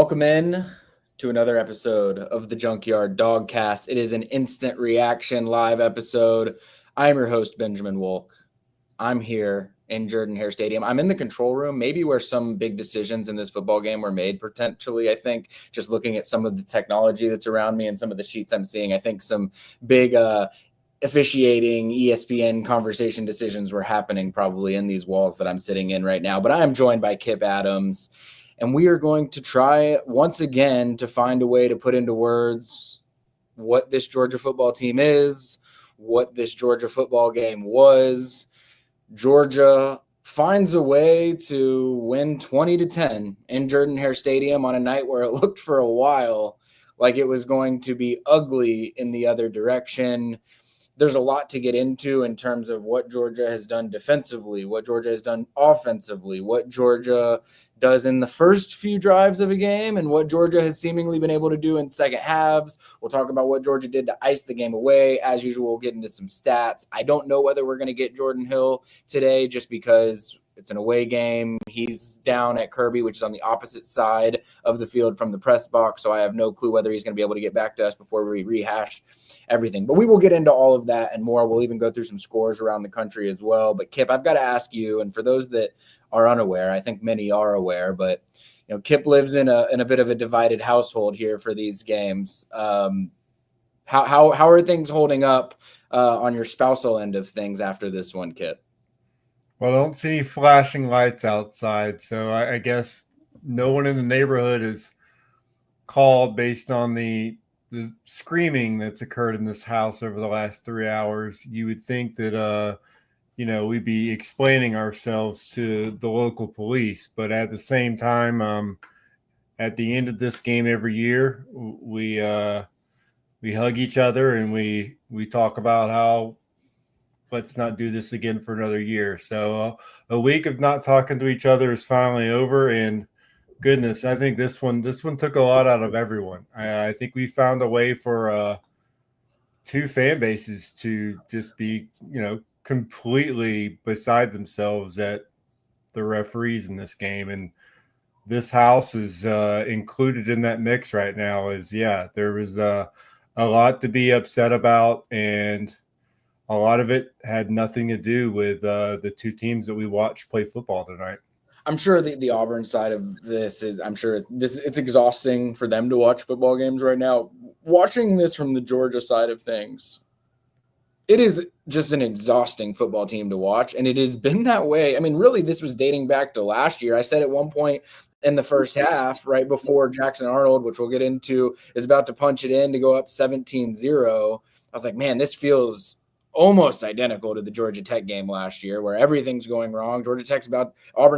Welcome in to another episode of the Junkyard Dawgcast. It is an instant reaction live episode. I am your host, Benjamin Wolk. I'm here in Jordan-Hare Stadium. I'm in the control room, maybe where some big decisions in this football game were made, potentially, I think. Just looking at some of the technology that's around me and some of the sheets I'm seeing, I think some big officiating ESPN conversation decisions were happening probably in these walls that I'm sitting in right now. But I am joined by Kipp Adams. And we are going to try once again to find a way to put into words what this Georgia football team is, what this Georgia football game was. Georgia finds a way to win 20-10 in Jordan-Hare Stadium on a night where it looked for a while like it was going to be ugly in the other direction. There's a lot to get into in terms of what Georgia has done defensively, what Georgia has done offensively, what Georgia does in the first few drives of a game, and what Georgia has seemingly been able to do in second halves. We'll talk about what Georgia did to ice the game away. As usual, we'll get into some stats. I don't know whether we're going to get Jordan Hill today just because it's an away game. He's down at Kirby, which is on the opposite side of the field from the press box, so I have no clue whether he's going to be able to get back to us before we rehash everything. But we will get into all of that and more. We'll even go through some scores around the country as well. But Kipp, I've got to ask you, and for those that are unaware, I think many are aware, but Kipp lives in a bit of a divided household here for these games. How are things holding up on your spousal end of things after this one, Kipp? Well, I don't see any flashing lights outside, so I guess no one in the neighborhood is called based on the screaming that's occurred in this house over the last 3 hours. You would think that, we'd be explaining ourselves to the local police, but at the same time, at the end of this game every year, we hug each other and we talk about how let's not do this again for another year. So a week of not talking to each other is finally over, and goodness, I think this one took a lot out of everyone. I think we found a way for two fan bases to just be, completely beside themselves at the referees in this game. And this house is included in that mix right now. There was a lot to be upset about, and a lot of it had nothing to do with the two teams that we watched play football tonight. I'm sure the Auburn side of this is, it's exhausting for them to watch football games right now. Watching this from the Georgia side of things, it is just an exhausting football team to watch, and it has been that way. I mean, really, this was dating back to last year. I said at one point in the first half, right before Jackson Arnold, which we'll get into, is about to punch it in to go up 17-0. I was like, man, this feels almost identical to the Georgia Tech game last year where everything's going wrong. Auburn's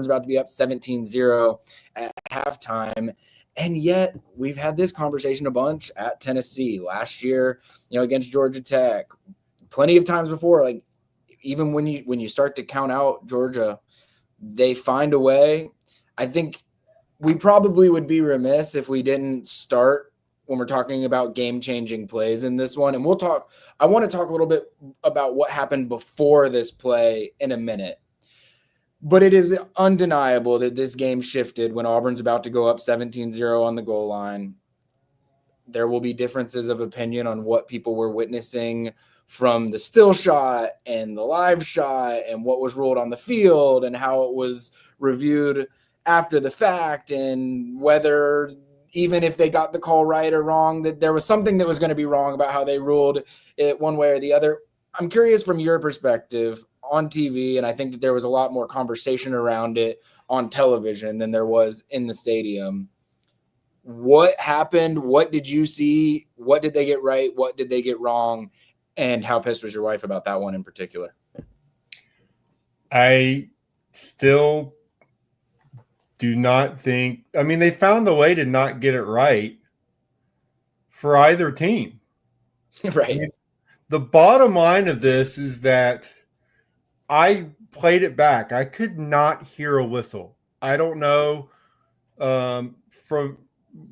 about to be up 17-0 at halftime. And yet we've had this conversation a bunch at Tennessee last year, against Georgia Tech, plenty of times before. Like, even when you start to count out Georgia, they find a way. I think we probably would be remiss if we didn't start when we're talking about game-changing plays in this one. And I want to talk a little bit about what happened before this play in a minute. But it is undeniable that this game shifted when Auburn's about to go up 17-0 on the goal line. There will be differences of opinion on what people were witnessing from the still shot and the live shot and what was ruled on the field and how it was reviewed after the fact, and whether, even if they got the call right or wrong, that there was something that was going to be wrong about how they ruled it one way or the other. I'm curious from your perspective on TV, and I think that there was a lot more conversation around it on television than there was in the stadium. What happened? What did you see? What did they get right? What did they get wrong? And how pissed was your wife about that one in particular? I still do not think – they found a way to not get it right for either team. Right. The bottom line of this is that I played it back. I could not hear a whistle. I don't know. From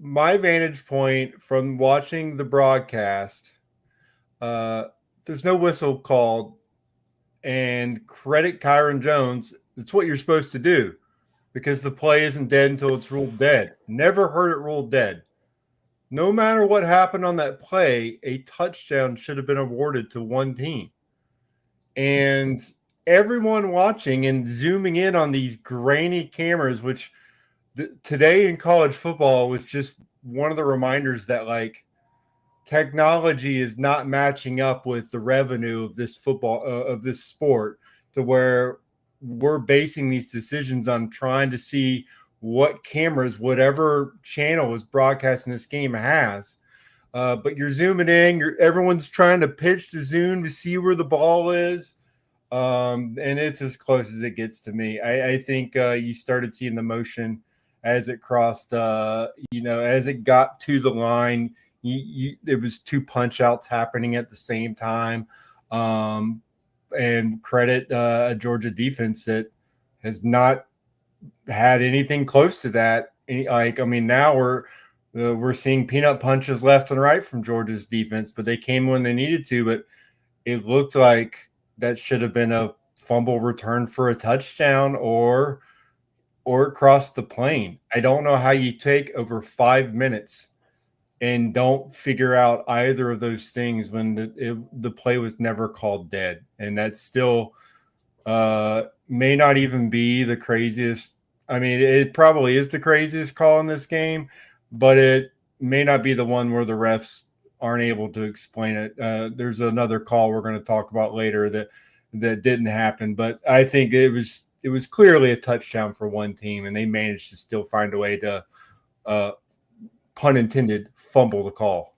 my vantage point, from watching the broadcast, there's no whistle called, and credit Kyron Jones. It's what you're supposed to do. because the play isn't dead until it's ruled dead. Never heard it ruled dead. No matter what happened on that play, a touchdown should have been awarded to one team. And everyone watching and zooming in on these grainy cameras, which today in college football was just one of the reminders that, like, technology is not matching up with the revenue of this football, of this sport, to where we're basing these decisions on trying to see what cameras, whatever channel is broadcasting this game has. But you're zooming in, everyone's trying to pitch to zoom to see where the ball is. And it's as close as it gets to me. I think you started seeing the motion as it crossed, as it got to the line. It was two punch outs happening at the same time. And credit a Georgia defense that has not had anything close to that. Now we're seeing peanut punches left and right from Georgia's defense, but they came when they needed to. But it looked like that should have been a fumble return for a touchdown or across the plane. I don't know how you take over 5 minutes and don't figure out either of those things when the play was never called dead. And that still may not even be the craziest. I mean, it probably is the craziest call in this game, but it may not be the one where the refs aren't able to explain it. There's another call we're going to talk about later that didn't happen, but I think it was clearly a touchdown for one team, and they managed to still find a way to, pun intended, fumble the call.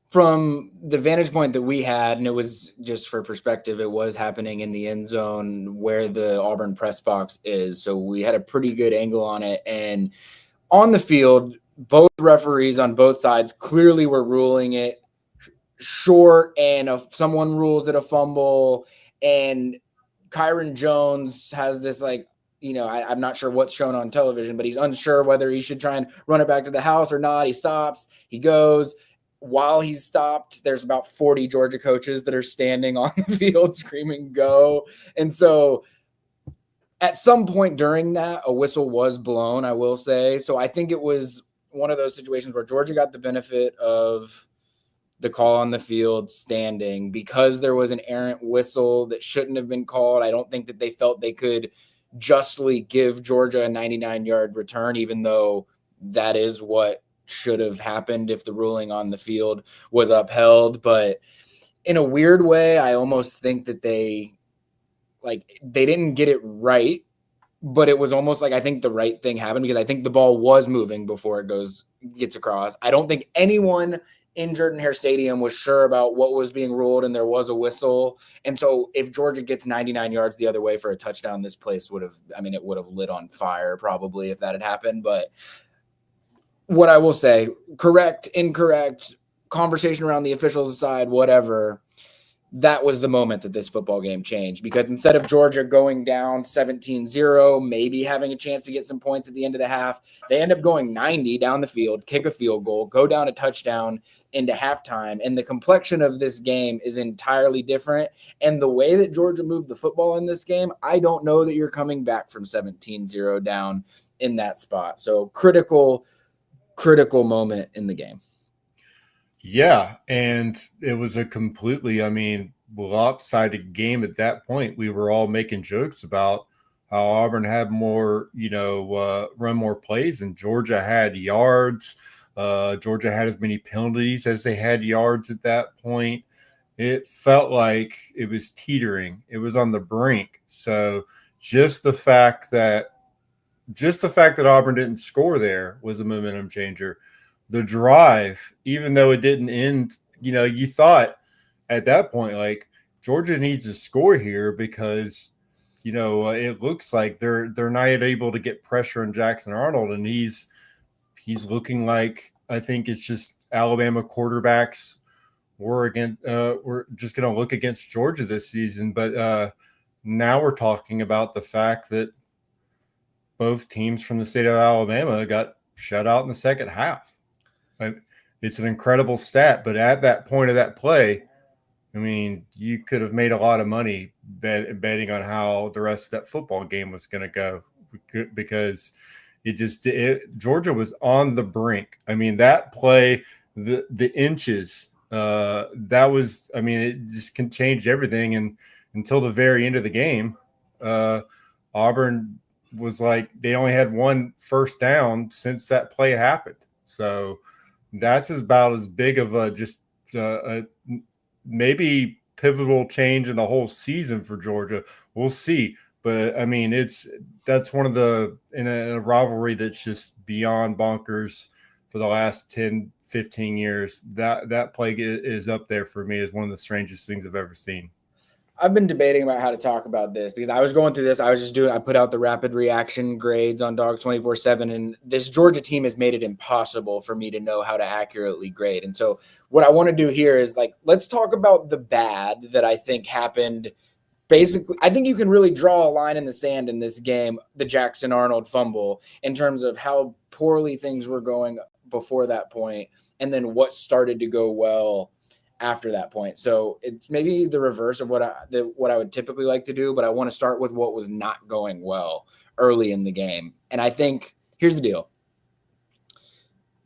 From the vantage point that we had, and it was just for perspective, it was happening in the end zone where the Auburn press box is. So we had a pretty good angle on it. And on the field, both referees on both sides clearly were ruling it short, and if someone rules it a fumble, and Kyron Jones has this, like, I'm not sure what's shown on television, but he's unsure whether he should try and run it back to the house or not. He stops, he goes. While he's stopped, there's about 40 Georgia coaches that are standing on the field screaming, go. And so at some point during that, a whistle was blown, I will say. So I think it was one of those situations where Georgia got the benefit of the call on the field standing because there was an errant whistle that shouldn't have been called. I don't think that they felt they could justly give Georgia a 99-yard return, even though that is what should have happened if the ruling on the field was upheld. But in a weird way, I almost think that they didn't get it right, but it was almost like I think the right thing happened because I think the ball was moving before it gets across. I don't think anyone in Jordan-Hare Stadium was sure about what was being ruled, and there was a whistle. And so if Georgia gets 99 yards the other way for a touchdown, this place would have lit on fire probably if that had happened. But what I will say, correct, incorrect, conversation around the officials aside, whatever, that was the moment that this football game changed, because instead of Georgia going down 17-0, maybe having a chance to get some points at the end of the half, they end up going 90 down the field, kick a field goal, go down a touchdown into halftime. And the complexion of this game is entirely different. And the way that Georgia moved the football in this game, I don't know that you're coming back from 17-0 down in that spot. So critical moment in the game. Yeah, and it was a completely, lopsided game at that point. We were all making jokes about how Auburn had more, run more plays, and Georgia had yards. Georgia had as many penalties as they had yards at that point. It felt like it was teetering. It was on the brink. So just the fact that Auburn didn't score there was a momentum changer. The drive, even though it didn't end, you thought at that point, like, Georgia needs to score here because, it looks like they're not able to get pressure on Jackson Arnold, and he's looking like, I think it's just Alabama quarterbacks we're just going to look against Georgia this season. But now we're talking about the fact that both teams from the state of Alabama got shut out in the second half. It's an incredible stat, but at that point of that play, you could have made a lot of money betting on how the rest of that football game was going to go. because Georgia was on the brink. I mean, that play, the inches, it just can change everything. And until the very end of the game, Auburn was like, they only had one first down since that play happened. So that's about as big of a maybe pivotal change in the whole season for Georgia. We'll see. But I mean, that's one of in a rivalry that's just beyond bonkers for the last 10, 15 years. That play is up there for me as one of the strangest things I've ever seen. I've been debating about how to talk about this because I was going through this. I put out the rapid reaction grades on Dogs 24/7, and this Georgia team has made it impossible for me to know how to accurately grade. And so what I want to do here is let's talk about the bad that I think happened. Basically, I think you can really draw a line in the sand in this game, the Jackson Arnold fumble, in terms of how poorly things were going before that point, and then what started to go well after that point. So it's maybe the reverse of what I would typically like to do, but I want to start with what was not going well early in the game. And I think here's the deal.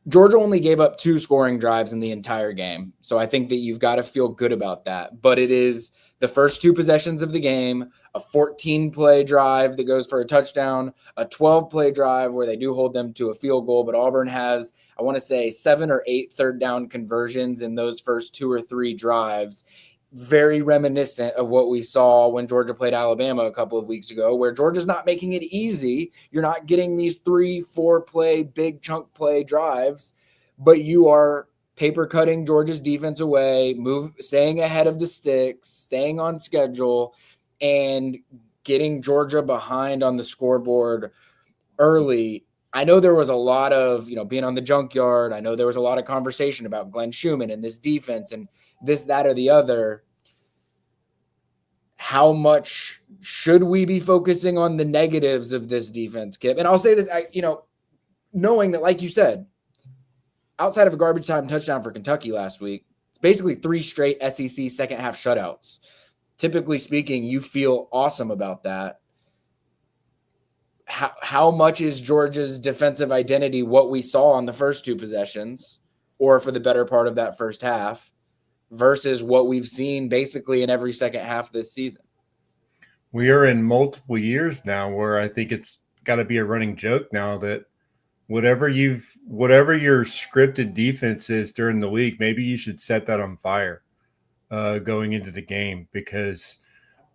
Georgia only gave up 2 scoring drives in the entire game. So I think that you've got to feel good about that. But it is the first 2 possessions of the game, a 14-play drive that goes for a touchdown, a 12-play drive where they do hold them to a field goal. But Auburn has, I want to say, 7 or 8 third down conversions in those first 2 or 3 drives. Very reminiscent of what we saw when Georgia played Alabama a couple of weeks ago, where Georgia's not making it easy. You're not getting these 3-4 play, big chunk play drives, but you are paper cutting Georgia's defense away, staying ahead of the sticks, staying on schedule, and getting Georgia behind on the scoreboard early. I know there was a lot of, being on the Junkyard. I know there was a lot of conversation about Glenn Schumann and this defense and this, that, or the other. How much should we be focusing on the negatives of this defense, Kipp? And I'll say this, knowing that, like you said, outside of a garbage time touchdown for Kentucky last week, it's basically 3 straight SEC second half shutouts. Typically speaking, you feel awesome about that. How much is Georgia's defensive identity what we saw on the first 2 possessions, or for the better part of that first half, versus what we've seen basically in every second half this season? We are in multiple years now where I think it's got to be a running joke now that whatever your scripted defense is during the week, maybe you should set that on fire going into the game, because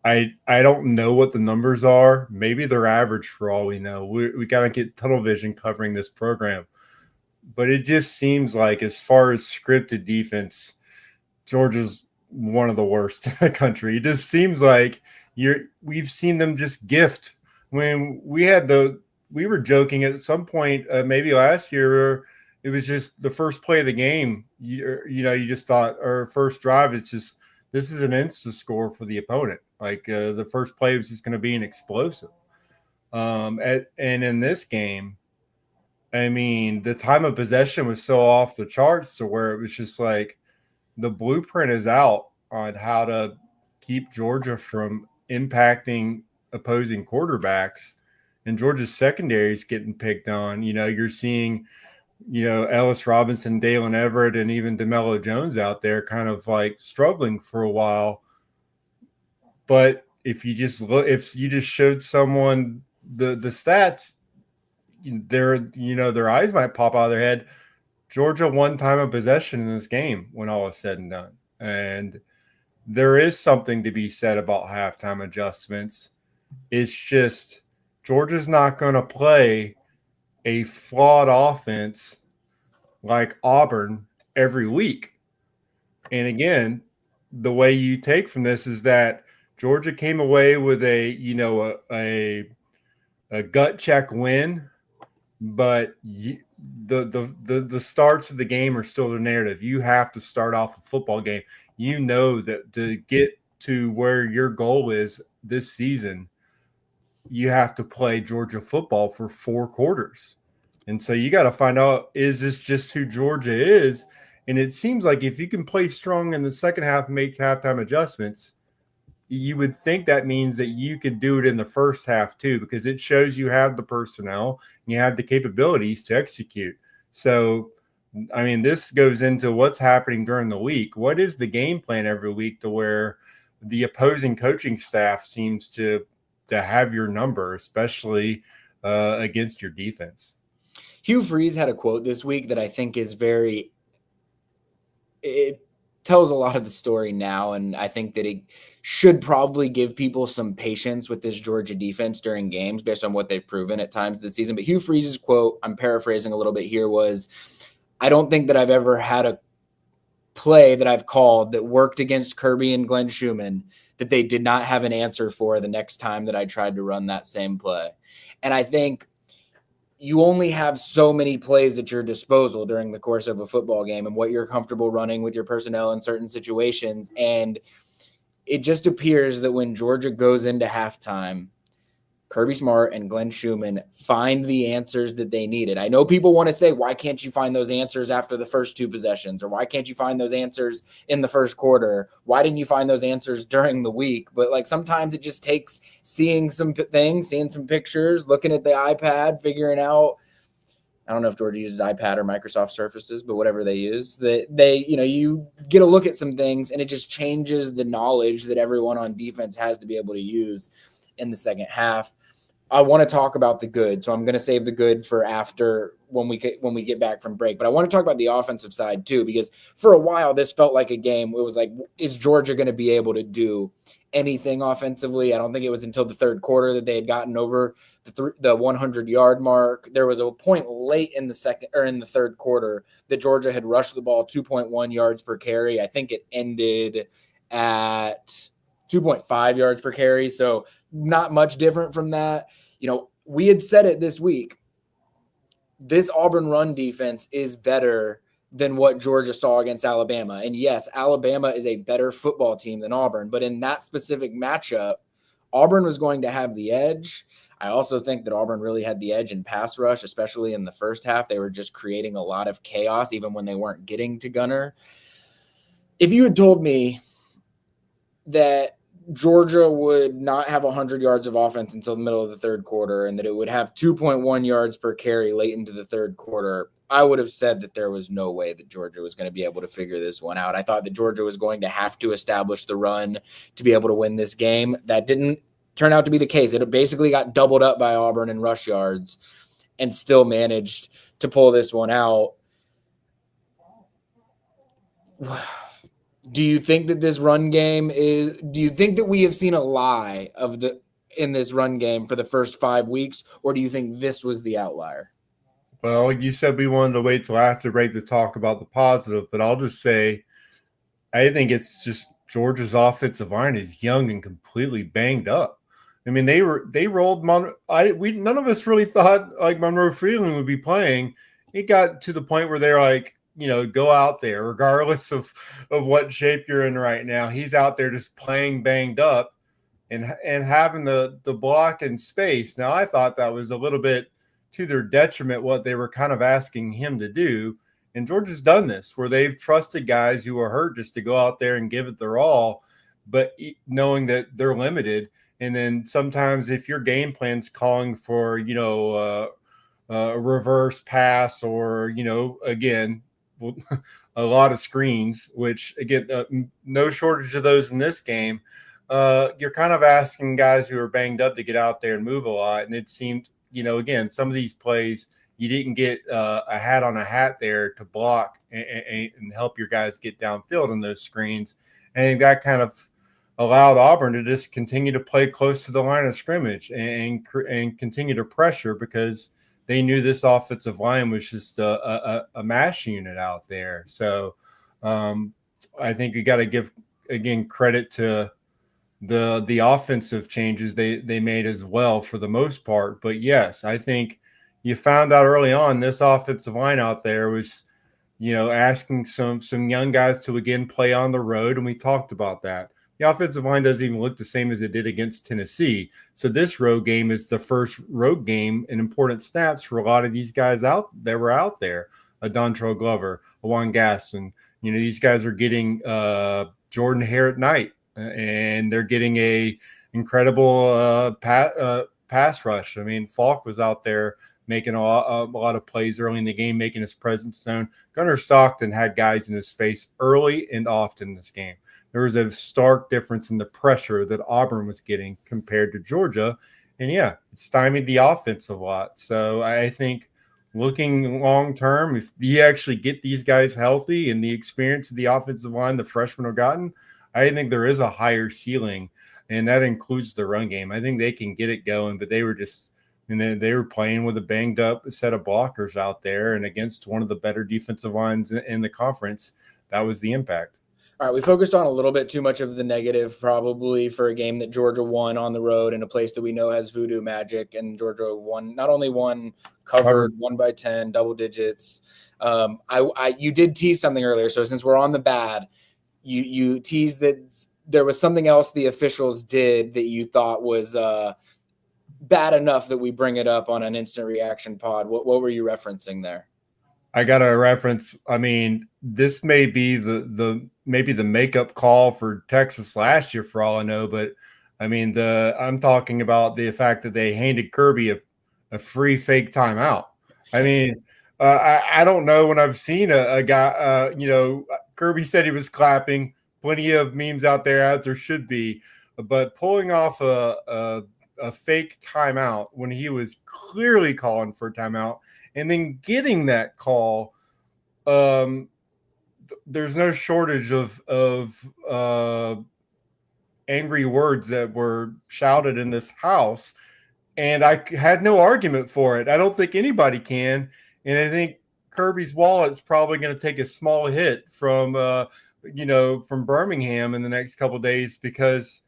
I don't know what the numbers are. Maybe they're average for all we know. We got to get tunnel vision covering this program. But it just seems like, as far as scripted defense, Georgia's one of the worst in the country. It just seems like we've seen them just gift. When we were joking at some point, maybe last year, it was just the first play of the game. You just thought, or first drive, it's just, this is an insta score for the opponent. Like the first play was just going to be an explosive. And in this game, I mean, the time of possession was so off the charts to where it was just like the blueprint is out on how to keep Georgia from impacting opposing quarterbacks, and Georgia's secondary is getting picked on. You're seeing, Ellis Robinson, Dalen Everett, and even DeMello Jones out there kind of like struggling for a while. But if you just showed someone the stats, their eyes might pop out of their head. Georgia 1 time of possession in this game when all is said and done. And there is something to be said about halftime adjustments. It's just Georgia's not going to play a flawed offense like Auburn every week. And again, the way you take from this is that Georgia came away with a gut check win, but the starts of the game are still the narrative. You have to start off a football game. That to get to where your goal is this season, you have to play Georgia football for 4 quarters. And so you got to find out, is this just who Georgia is? And it seems like if you can play strong in the second half and make halftime adjustments, you would think that means that you could do it in the first half too, because it shows you have the personnel, and you have the capabilities to execute. So, I mean, this goes into what's happening during the week. What is the game plan every week to where the opposing coaching staff seems to have your number, especially against your defense? Hugh Freeze had a quote this week that I think is it tells a lot of the story now, and I think that it should probably give people some patience with this Georgia defense during games based on what they've proven at times this season. But Hugh Freeze's quote, I'm paraphrasing a little bit here, was, I don't think that I've ever had a play that I've called that worked against Kirby and Glenn Schumann that they did not have an answer for the next time that I tried to run that same play. And I think you only have so many plays at your disposal during the course of a football game and what you're comfortable running with your personnel in certain situations. And it just appears that when Georgia goes into halftime, Kirby Smart and Glenn Schumann find the answers that they needed. I know people want to say, why can't you find those answers after the first two possessions? Or why can't you find those answers in the first quarter? Why didn't you find those answers during the week? But like sometimes it just takes seeing some things, seeing some pictures, looking at the iPad, figuring out, I don't know if Georgia uses iPad or Microsoft Surfaces, but whatever they use, that they, you get a look at some things and it just changes the knowledge that everyone on defense has to be able to use in the second half. I want to talk about the good, so I'm going to save the good for after when we get back from break. But I want to talk about the offensive side too, because for a while this felt like a game. It was like, is Georgia going to be able to do anything offensively? I don't think it was until the third quarter that they had gotten over the 100-yard mark. There was a point late in the third quarter that Georgia had rushed the ball 2.1 yards per carry. I think it ended at 2.5 yards per carry, so not much different from that. We had said it this week. This Auburn run defense is better than what Georgia saw against Alabama. And yes, Alabama is a better football team than Auburn, but in that specific matchup, Auburn was going to have the edge. I also think that Auburn really had the edge in pass rush, especially in the first half. They were just creating a lot of chaos, even when they weren't getting to Gunner. If you had told me that Georgia would not have 100 yards of offense until the middle of the third quarter and that it would have 2.1 yards per carry late into the third quarter, I would have said that there was no way that Georgia was going to be able to figure this one out. I thought that Georgia was going to have to establish the run to be able to win this game. That didn't turn out to be the case. It basically got doubled up by Auburn in rush yards and still managed to pull this one out. Do you think that this run game do you think that we have seen a lie in this run game for the first 5 weeks, or do you think this was the outlier? Well, you said we wanted to wait till after break to talk about the positive, but I'll just say I think it's just Georgia's offensive line is young and completely banged up. I mean, they rolled none of us really thought like Monroe Freeland would be playing. It got to the point where they're like, go out there, regardless of what shape you're in right now. He's out there just playing banged up and having the block and space. Now, I thought that was a little bit to their detriment what they were kind of asking him to do. And Georgia's done this where they've trusted guys who are hurt just to go out there and give it their all, but knowing that they're limited. And then sometimes if your game plan's calling for, a reverse pass or, again, a lot of screens, which again, no shortage of those in this game. You're kind of asking guys who are banged up to get out there and move a lot. And it seemed, again, some of these plays, you didn't get a hat on a hat there to block and help your guys get downfield in those screens. And that kind of allowed Auburn to just continue to play close to the line of scrimmage and continue to pressure because they knew this offensive line was just a mash unit out there. So I think you got to give, again, credit to the offensive changes they made as well for the most part. But, yes, I think you found out early on this offensive line out there was, asking some young guys to, again, play on the road, and we talked about that. The offensive line doesn't even look the same as it did against Tennessee. So this road game is the first road game in important snaps for a lot of these guys that were out there. A Dontrell Glover, a Juan Gaston. These guys are getting Jordan Hare at night and they're getting a incredible pass rush. I mean, Falk was out there making a lot of plays early in the game, making his presence known. Gunnar Stockton had guys in his face early and often in this game. There was a stark difference in the pressure that Auburn was getting compared to Georgia. And yeah, it stymied the offense a lot. So I think looking long term, if you actually get these guys healthy and the experience of the offensive line the freshmen have gotten, I think there is a higher ceiling, and that includes the run game. I think they can get it going, but they were just, and then they were playing with a banged up set of blockers out there, and against one of the better defensive lines in the conference, that was the impact. All right, we focused on a little bit too much of the negative probably for a game that Georgia won on the road in a place that we know has voodoo magic, and Georgia won, not only won, covered, won by 10, double digits. You did tease something earlier, so since we're on the bad, you teased that there was something else the officials did that you thought was bad enough that we bring it up on an instant reaction pod. What were you referencing there? I got a reference. I mean, this may be the makeup call for Texas last year, for all I know. But I mean, I'm talking about the fact that they handed Kirby a free fake timeout. I mean, I don't know when I've seen a guy. Kirby said he was clapping. Plenty of memes out there, as there should be. But pulling off a fake timeout when he was clearly calling for a timeout, and then getting that call, there's no shortage of angry words that were shouted in this house, and I had no argument for it. I don't think anybody can, and I think Kirby's wallet's probably going to take a small hit from Birmingham in the next couple of days, because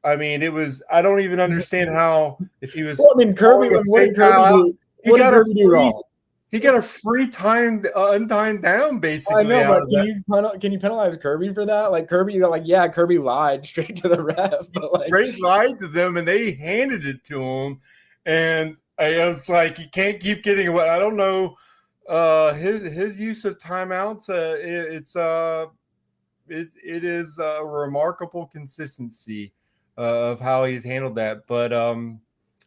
I mean, it was, I don't even understand how, if he was. Well, I mean, Kirby, what did Kirby do wrong? He got a free untimed down, basically. I know, but can you penalize Kirby for that? Like Kirby lied straight to the ref. But Straight lied to them, and they handed it to him. And I was like, you can't keep getting away. I don't know. His use of timeouts, it is a remarkable consistency of how he's handled that. But I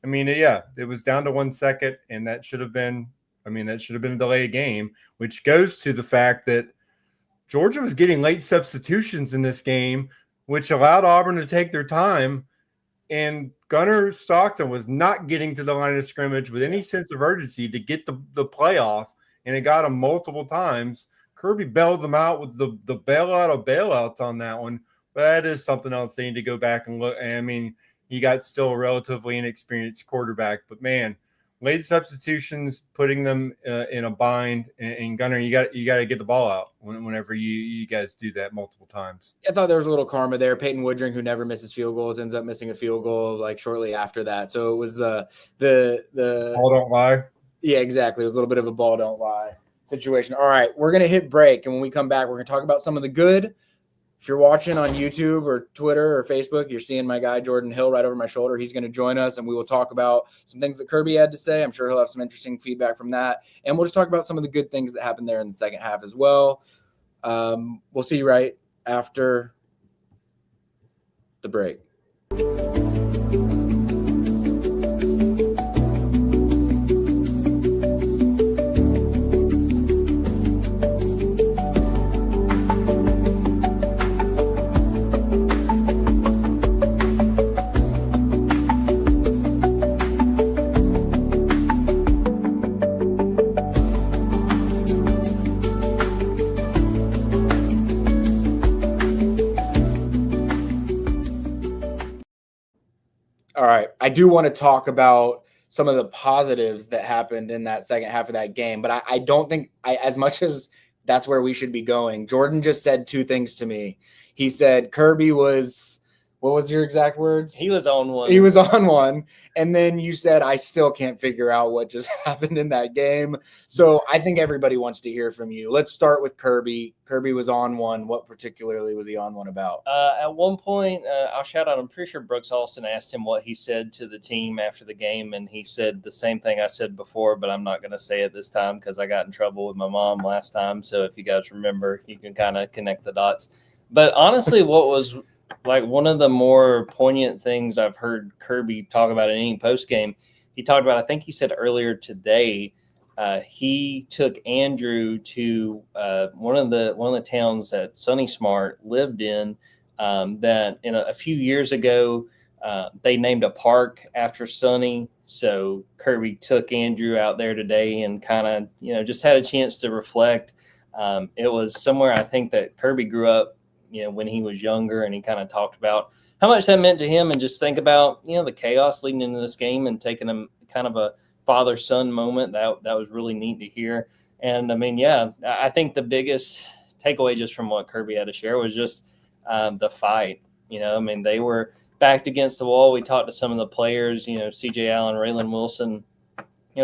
mean, yeah, it was down to 1 second, and that should have been a delay of game, which goes to the fact that Georgia was getting late substitutions in this game, which allowed Auburn to take their time. And Gunnar Stockton was not getting to the line of scrimmage with any sense of urgency to get the playoff, and it got him multiple times. Kirby bailed them out with the bailout of bailouts on that one. But that is something else they need to go back and look. I mean, he got still a relatively inexperienced quarterback, but man, late substitutions, putting them in a bind, and Gunnar, you got to get the ball out whenever you guys do that multiple times. I thought there was a little karma there. Peyton Woodring, who never misses field goals, ends up missing a field goal like shortly after that. So it was the ball don't lie. Yeah, exactly. It was a little bit of a ball don't lie situation. All right, we're gonna hit break, and when we come back, we're gonna talk about some of the good. If you're watching on YouTube or Twitter or Facebook, you're seeing my guy Jordan Hill right over my shoulder. He's going to join us, and we will talk about some things that Kirby had to say. I'm sure he'll have some interesting feedback from that. And we'll just talk about some of the good things that happened there in the second half as well. We'll see you right after the break. All right. I do want to talk about some of the positives that happened in that second half of that game, but I don't think as much as that's where we should be going. Jordan just said two things to me. He said Kirby was, what was your exact words? He was on one. He was on one. And then you said, I still can't figure out what just happened in that game. So I think everybody wants to hear from you. Let's start with Kirby. Kirby was on one. What particularly was he on one about? At one point, I'll shout out, I'm pretty sure Brooks Austin asked him what he said to the team after the game, and he said the same thing I said before, but I'm not going to say it this time because I got in trouble with my mom last time. So if you guys remember, you can kind of connect the dots. But honestly, what was like one of the more poignant things I've heard Kirby talk about in any post game, he talked about, I think he said earlier today, he took Andrew to one of the towns that Sonny Smart lived in. That in a few years ago, they named a park after Sonny. So Kirby took Andrew out there today and kind of just had a chance to reflect. It was somewhere I think that Kirby grew up when he was younger, and he kind of talked about how much that meant to him, and just think about the chaos leading into this game and taking him kind of a father-son moment. That was really neat to hear. And I mean, yeah, I think the biggest takeaway just from what Kirby had to share was just the fight. I mean, they were backed against the wall. We talked to some of the players, CJ Allen, Raylan Wilson.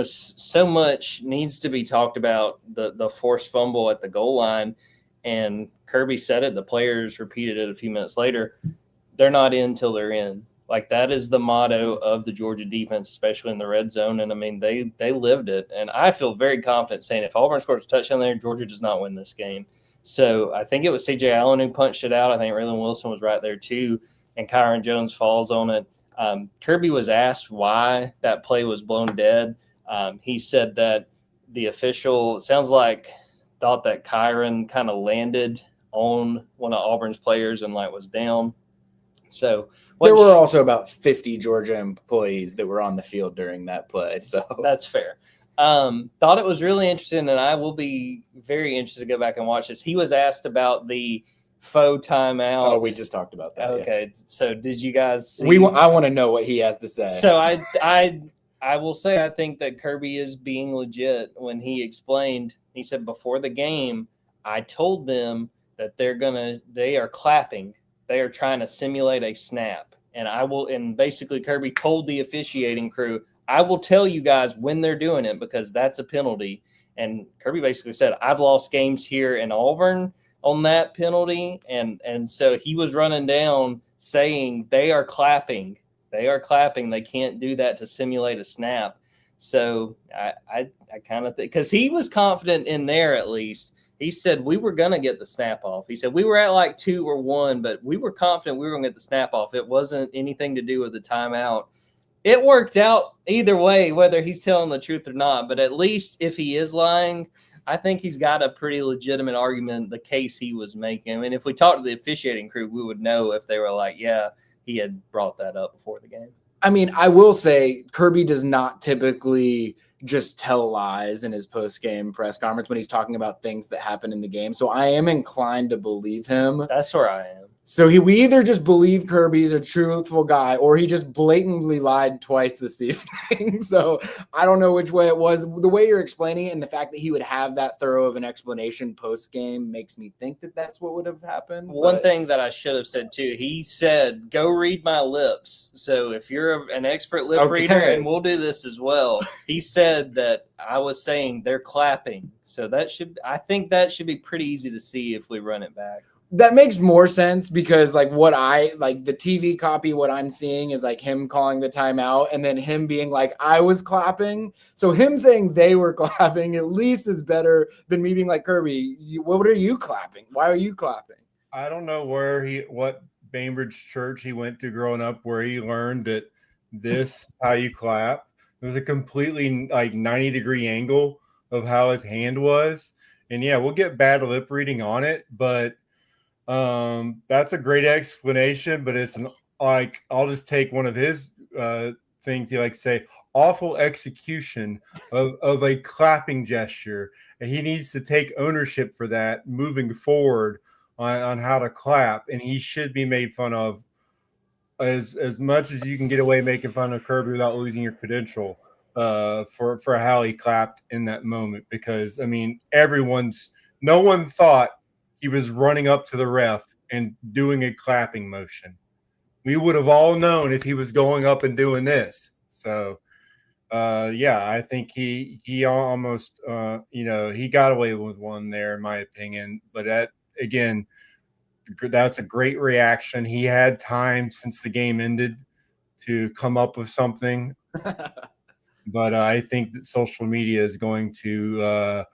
So much needs to be talked about the forced fumble at the goal line. And Kirby said it, the players repeated it a few minutes later. They're not in till they're in. Like, that is the motto of the Georgia defense, especially in the red zone. And I mean, they lived it. And I feel very confident saying if Auburn scores a touchdown there, Georgia does not win this game. So I think it was CJ Allen who punched it out. I think Raylan Wilson was right there too. And Kyron Jones falls on it. Kirby was asked why that play was blown dead. He said that the official, sounds like, thought that Kyron kind of landed on one of Auburn's players and was down. So there were also about 50 Georgia employees that were on the field during that play. So that's fair. Thought it was really interesting, and I will be very interested to go back and watch this. He was asked about the faux timeout. Oh, we just talked about that. Okay, yeah. So did you guys see? I want to know what he has to say. So I will say I think that Kirby is being legit when he explained. He said before the game, I told them that they are clapping. They are trying to simulate a snap. And basically Kirby told the officiating crew, I will tell you guys when they're doing it because that's a penalty. And Kirby basically said, I've lost games here in Auburn on that penalty. And so he was running down saying they are clapping. They are clapping. They can't do that to simulate a snap. So I kind of think, because he was confident in there at least. He said we were going to get the snap off. He said we were at 2 or 1, but we were confident we were going to get the snap off. It wasn't anything to do with the timeout. It worked out either way, whether he's telling the truth or not. But at least if he is lying, I think he's got a pretty legitimate argument, the case he was making. I mean, if we talked to the officiating crew, we would know if they were like, yeah, he had brought that up before the game. I mean, I will say Kirby does not typically just tell lies in his post-game press conference when he's talking about things that happen in the game. So I am inclined to believe him. That's where I am. So we either just believe Kirby's a truthful guy or he just blatantly lied twice this evening. So I don't know which way it was. The way you're explaining it and the fact that he would have that thorough of an explanation post-game makes me think that that's what would have happened. One thing that I should have said too, he said, go read my lips. So if you're an expert lip reader, and we'll do this as well, he said that I was saying they're clapping. So I think that should be pretty easy to see if we run it back. That makes more sense because the TV copy, what I'm seeing is him calling the timeout and then him being like, I was clapping. So him saying they were clapping at least is better than me being like, Kirby, what are you clapping? Why are you clapping? I don't know what Bainbridge church he went to growing up where he learned that this is how you clap. It was a completely 90-degree angle of how his hand was. And yeah, we'll get bad lip reading on it, but that's a great explanation, but it's I'll just take one of his things he likes to say, awful execution of a clapping gesture. And he needs to take ownership for that moving forward on how to clap. And he should be made fun of as much as you can get away making fun of Kirby without losing your credential for how he clapped in that moment. Because, I mean, no one thought he was running up to the ref and doing a clapping motion. We would have all known if he was going up and doing this. So, I think he almost, he got away with one there, in my opinion. But that, again, that's a great reaction. He had time since the game ended to come up with something. But I think that social media is going to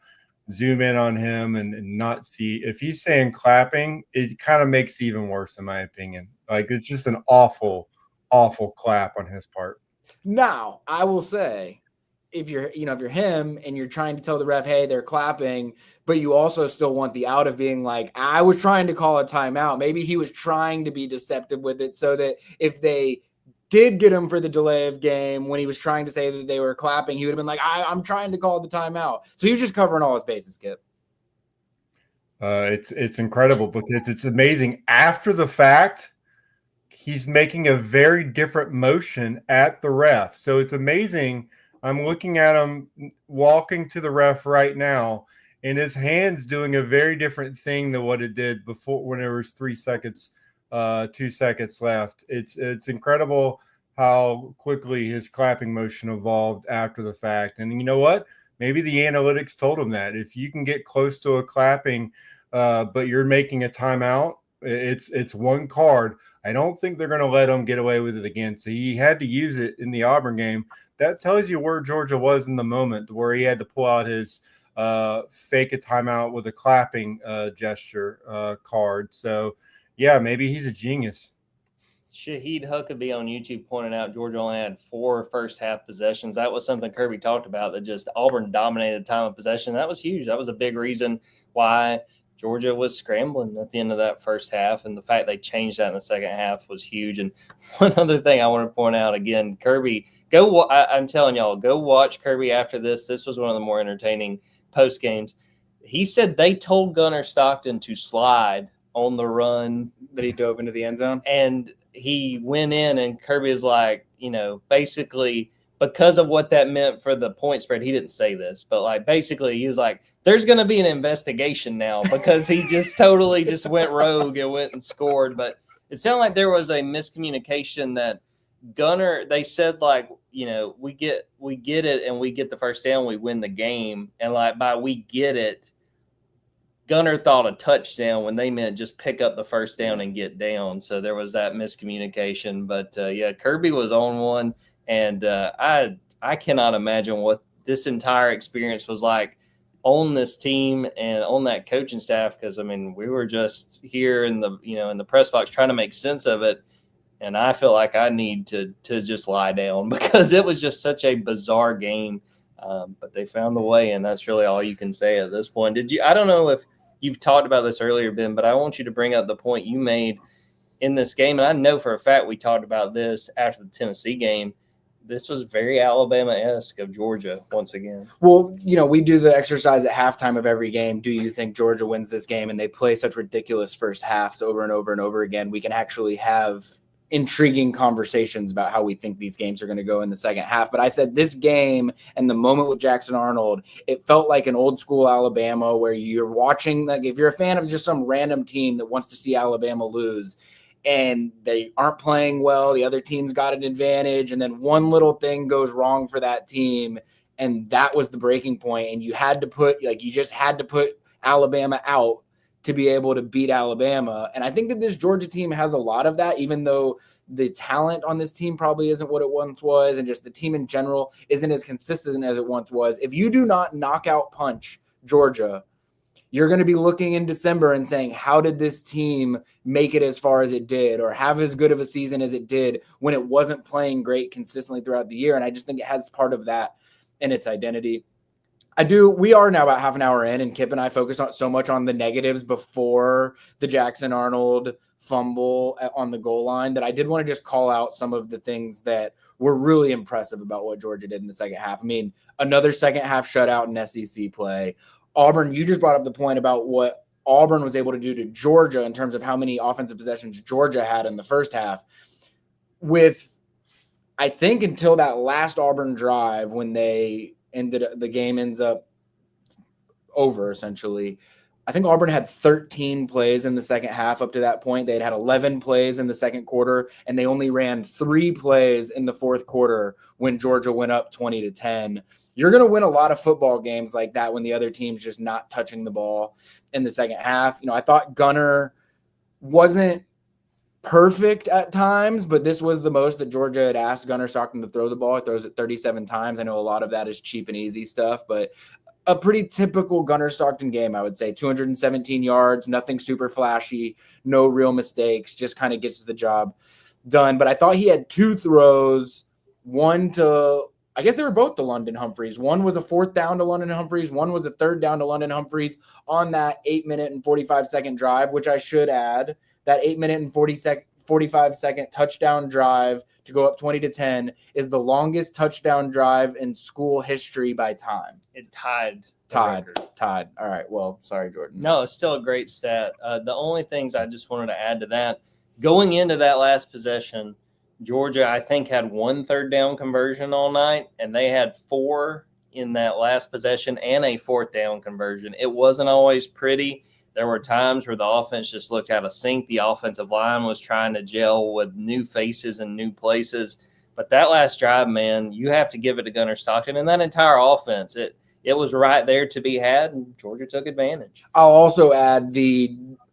zoom in on him and not see. If he's saying clapping, it kind of makes it even worse, in my opinion. Like, it's just an awful, awful clap on his part. Now, I will say, if you're him and you're trying to tell the ref, hey, they're clapping, but you also still want the out of being like, I was trying to call a timeout. Maybe he was trying to be deceptive with it so that if they did get him for the delay of game when he was trying to say that they were clapping, he would have been like, I'm trying to call the timeout. So he was just covering all his bases, Kipp. It's incredible because it's amazing. After the fact, he's making a very different motion at the ref. So it's amazing. I'm looking at him walking to the ref right now, and his hand's doing a very different thing than what it did before when there was 3 seconds, 2 seconds left. It's incredible how quickly his clapping motion evolved after the fact. And you know what? Maybe the analytics told him that if you can get close to a clapping, but you're making a timeout, it's one card. I don't think they're going to let him get away with it again. So he had to use it in the Auburn game. That tells you where Georgia was in the moment, where he had to pull out his fake a timeout with a clapping gesture card. So, yeah, maybe he's a genius. Shaheed Huckabee on YouTube pointed out Georgia only had 4 first-half possessions. That was something Kirby talked about, that just Auburn dominated time of possession. That was huge. That was a big reason why Georgia was scrambling at the end of that first half, and the fact they changed that in the second half was huge. And one other thing I want to point out again, Kirby, I'm telling y'all, go watch Kirby after this. This was one of the more entertaining post games. He said they told Gunnar Stockton to slide on the run that he dove into the end zone, and he went in, and Kirby is like, basically, because of what that meant for the point spread, he didn't say this, but like basically he was like, there's going to be an investigation now because he just totally just went rogue and went and scored. But it sounded like there was a miscommunication that Gunnar, they said like, we get it and we get the first down, we win the game. And like by we get it, Gunnar thought a touchdown when they meant just pick up the first down and get down. So there was that miscommunication. But yeah, Kirby was on one. And I cannot imagine what this entire experience was like on this team and on that coaching staff. Because we were just here in the press box trying to make sense of it, and I feel like I need to just lie down because it was just such a bizarre game. But they found a way, and that's really all you can say at this point. I don't know if you've talked about this earlier, Ben, but I want you to bring up the point you made in this game, and I know for a fact we talked about this after the Tennessee game. This was very Alabama-esque of Georgia once again. Well, we do the exercise at halftime of every game. Do you think Georgia wins this game? And they play such ridiculous first halves over and over and over again. We can actually have intriguing conversations about how we think these games are going to go in the second half. But I said this game and the moment with Jackson Arnold, it felt like an old school Alabama where you're watching, like if you're a fan of just some random team that wants to see Alabama lose, and they aren't playing well, the other team's got an advantage, and then one little thing goes wrong for that team, and that was the breaking point, and you just had to put Alabama out to be able to beat Alabama. And I think that this Georgia team has a lot of that, even though the talent on this team probably isn't what it once was, and just the team in general isn't as consistent as it once was. If you do not knockout punch Georgia, you're going to be looking in December and saying, how did this team make it as far as it did or have as good of a season as it did when it wasn't playing great consistently throughout the year? And I just think it has part of that in its identity. We are now about half an hour in, and Kipp and I focused on so much on the negatives before the Jackson Arnold fumble on the goal line that I did want to just call out some of the things that were really impressive about what Georgia did in the second half. Another second half shutout in SEC play. Auburn, you just brought up the point about what Auburn was able to do to Georgia in terms of how many offensive possessions Georgia had in the first half. I think until that last Auburn drive when the game ends up over, essentially, I think Auburn had 13 plays in the second half up to that point. They had 11 plays in the second quarter, and they only ran 3 plays in the fourth quarter when Georgia went up 20-10. You're going to win a lot of football games like that when the other team's just not touching the ball in the second half. I thought Gunnar wasn't perfect at times, but this was the most that Georgia had asked Gunnar Stockton to throw the ball. He throws it 37 times. I know a lot of that is cheap and easy stuff, but a pretty typical Gunnar Stockton game, I would say. 217 yards, nothing super flashy, no real mistakes, just kind of gets the job done. But I thought he had 2 throws, one to, I guess they were both to London Humphreys. One was a 4th down to London Humphreys. One was a 3rd down to London Humphreys on that 8-minute and 45-second drive, which I should add, that 8-minute and 45-second touchdown drive to go up 20-10 is the longest touchdown drive in school history by time. It tied. All right. Well, sorry, Jordan. No, it's still a great stat. The only things I just wanted to add to that, going into that last possession, Georgia, I think, had 1 3rd down conversion all night, and they had 4 in that last possession and a 4th down conversion. It wasn't always pretty. There were times where the offense just looked out of sync. The offensive line was trying to gel with new faces and new places. But that last drive, man, you have to give it to Gunnar Stockton. And that entire offense, it was right there to be had, and Georgia took advantage. I'll also add